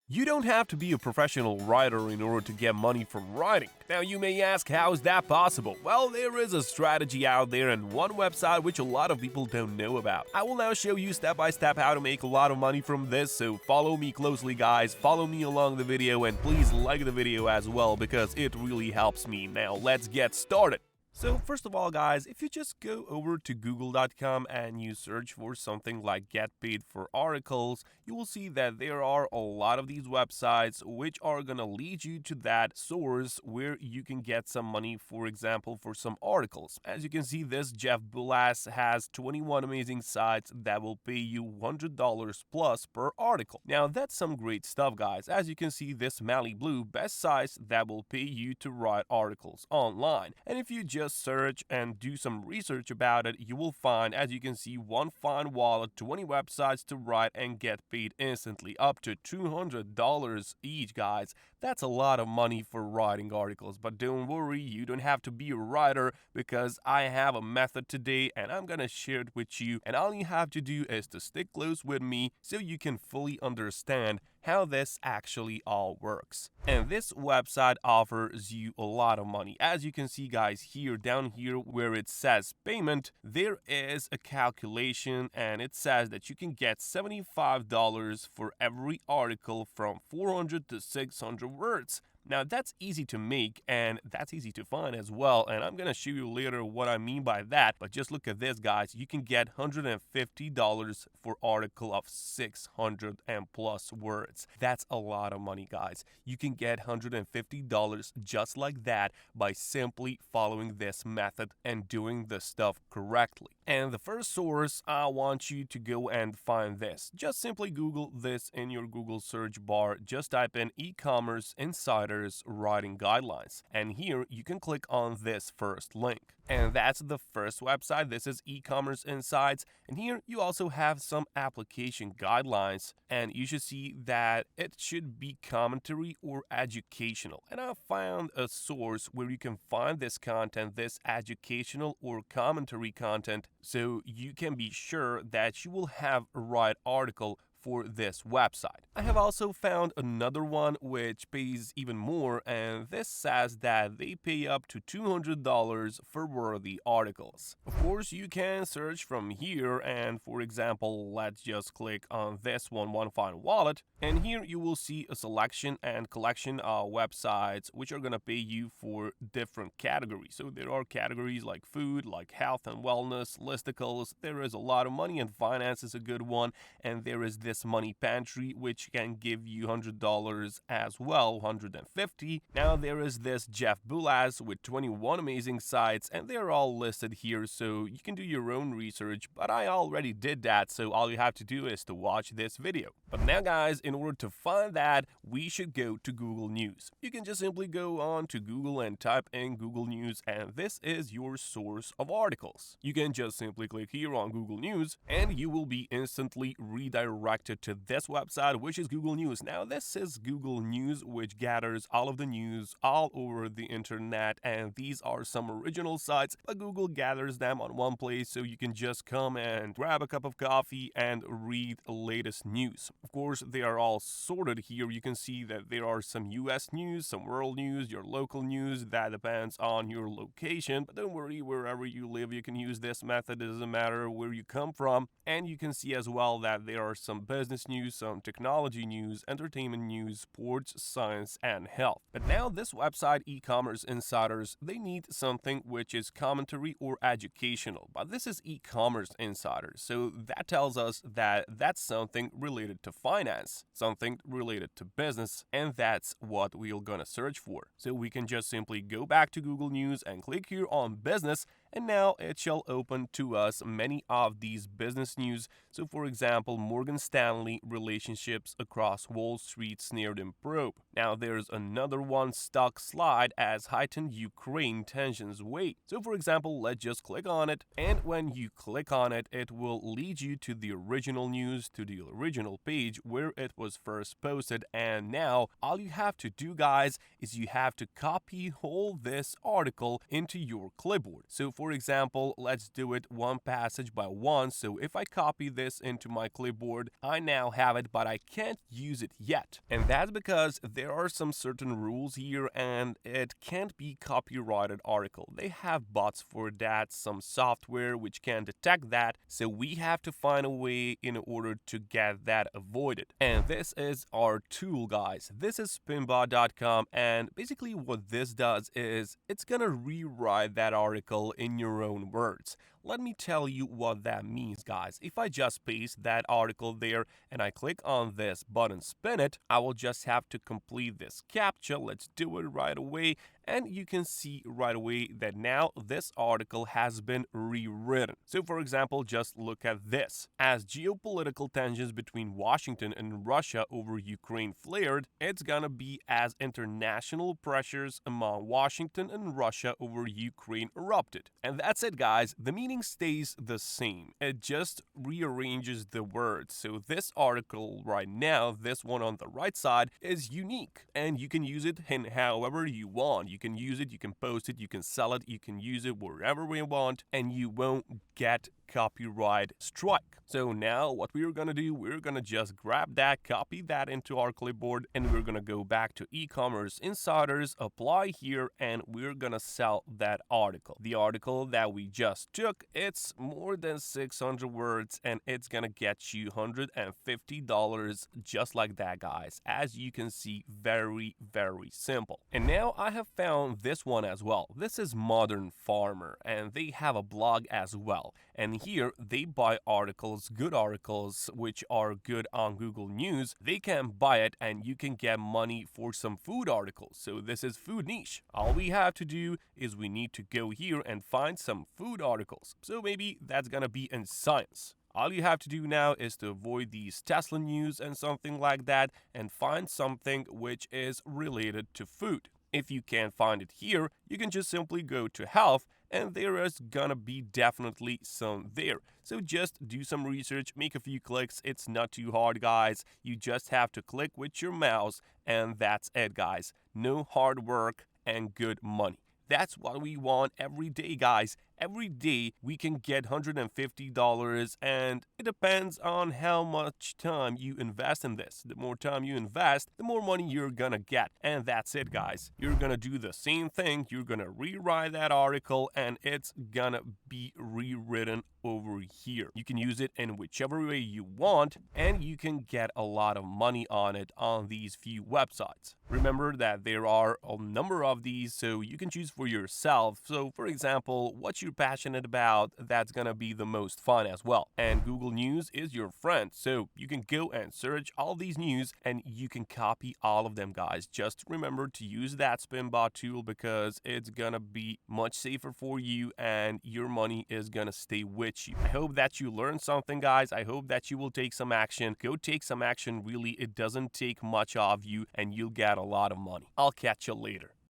You don't have to be a professional writer in order to get money from writing. Now, you may ask, how is that possible? Well, there is a strategy out there and one website which a lot of people don't know about. I will now show you step by step how to make a lot of money from this, so follow me closely, guys. Follow me along the video and please like the video as well because it really helps me. Now, let's get started. So first of all, guys, if you just go over to google.com and you search for something like get paid for articles, you will see that there are a lot of these websites which are going to lead you to that source where you can get some money, for example, for some articles. As you can see, this Jeff Bulas has 21 amazing sites that will pay you $100 plus per article. Now, that's some great stuff, guys. As you can see, this Mali Blue, best sites that will pay you to write articles online. And if you just search and do some research about it, you will find, as you can see, one fine wallet, 20 websites to write and get paid instantly, up to $200 each, guys. That's a lot of money for writing articles, but don't worry, you don't have to be a writer because I have a method today and I'm gonna share it with you, and all you have to do is to stick close with me so you can fully understand how this actually all works. And this website offers you a lot of money. As you can see, guys, here down here where it says payment, there is a calculation and it says that you can get $75 for every article from 400 to 600 words. Now, that's easy to make and that's easy to find as well, and I'm gonna show you later what I mean by that. But just look at this, guys. You can get $150 for article of 600 and plus words. That's a lot of money, guys. You can get $150 just like that by simply following this method and doing the stuff correctly. And the first source, I want you to go and find this. Just simply Google this in your Google search bar. Just type in e-commerce insiders writing guidelines. And here you can click on this first link. And that's the first website. This is e-commerce insights. And here you also have some application guidelines. And you should see that it should be commentary or educational. And I found a source where you can find this content, this educational or commentary content, so you can be sure that you will have a right article for this website. I have also found another one which pays even more, and this says that they pay up to $200 for worthy articles. Of course, you can search from here, and for example, let's just click on this one fine wallet, and here you will see a selection and collection of websites which are gonna pay you for different categories. So there are categories like food, like health and wellness, listicles. There is a lot of money, and finance is a good one, and there is this Money Pantry, which can give you $100 as well, $150. Now there is this Jeff Bulas with 21 amazing sites, and they're all listed here, so you can do your own research, but I already did that, so all you have to do is to watch this video. But now, guys, in order to find that, we should go to Google News. You can just simply go on to Google and type in Google News, and this is your source of articles. You can just simply click here on Google News, and you will be instantly redirected to this website, which is Google News. Now, this is Google News, which gathers all of the news all over the internet, and these are some original sites, but Google gathers them on one place, so you can just come and grab a cup of coffee and read the latest news. Of course, they are all sorted here. You can see that there are some US news, some world news, your local news. That depends on your location, but don't worry, wherever you live, you can use this method. It doesn't matter where you come from. And you can see as well that there are some business news, some technology news, entertainment news, sports, science, and health. But now this website, e-commerce insiders, they need something which is commentary or educational. But this is e-commerce insiders, so that tells us that that's something related to finance, something related to business, and that's what we're gonna search for. So we can just simply go back to Google News and click here on business, and now it shall open to us many of these business news. So for example, Morgan Stanley relationships across Wall Street snared in probe. Now there's another one, stock slide as heightened Ukraine tensions wait. So for example, let's just click on it, and when you click on it, it will lead you to the original news, to the original page where it was first posted. And now all you have to do, guys, is you have to copy all this article into your clipboard. So for for example, let's do it one passage by one. So if I copy this into my clipboard, I now have it, but I can't use it yet. And that's because there are some certain rules here, and it can't be copyrighted article. They have bots for that, some software which can detect that. So we have to find a way in order to get that avoided. And this is our tool, guys. This is spinbot.com, and basically what this does is it's gonna rewrite that article in your own words. Let me tell you what that means, guys. If I just paste that article there and I click on this button, spin it, I will just have to complete this captcha. Let's do it right away. And you can see right away that now this article has been rewritten. So for example, just look at this. As geopolitical tensions between Washington and Russia over Ukraine flared, it's gonna be as international pressures among Washington and Russia over Ukraine erupted. And that's it, guys. The meaning stays the same. It just rearranges the words. So this article right now, this one on the right side, is unique, and you can use it in however you want. You can use it, you can post it, you can sell it, you can use it wherever we want, and you won't get copyright strike. So now what we're gonna do, we're gonna just grab that, copy that into our clipboard, and we're gonna go back to e-commerce insiders, apply here, and we're gonna sell that article. The article that we just took, it's more than 600 words, and it's gonna get you $150 just like that, guys. As you can see, very, very simple. And now I have found this one as well. This is Modern Farmer, and they have a blog as well. And here they buy articles, good articles, which are good on Google News. They can buy it and you can get money for some food articles. So this is food niche. All we have to do is we need to go here and find some food articles. So maybe that's gonna be in science. All you have to do now is to avoid these Tesla news and something like that and find something which is related to food. If you can't find it here, you can just simply go to health, and there is gonna be definitely some there. So just do some research, make a few clicks. It's not too hard, guys. You just have to click with your mouse, and that's it, guys. No hard work and good money. That's what we want every day, guys. Every day we can get $150, and it depends on how much time you invest in this. The more time you invest, the more money you're gonna get. And that's it, guys. You're gonna do the same thing. You're gonna rewrite that article, and it's gonna be rewritten over here. You can use it in whichever way you want, and you can get a lot of money on it on these few websites. Remember that there are a number of these, so you can choose for yourself. So for example, what you're passionate about, that's gonna be the most fun as well. And Google News is your friend, so you can go and search all these news and you can copy all of them, guys. Just remember to use that Spinbot tool because it's gonna be much safer for you and your money is gonna stay with you. I hope that you learned something, guys. I hope that you will take some action. Go take some action. Really, it doesn't take much of you and you'll get a lot of money. I'll catch you later.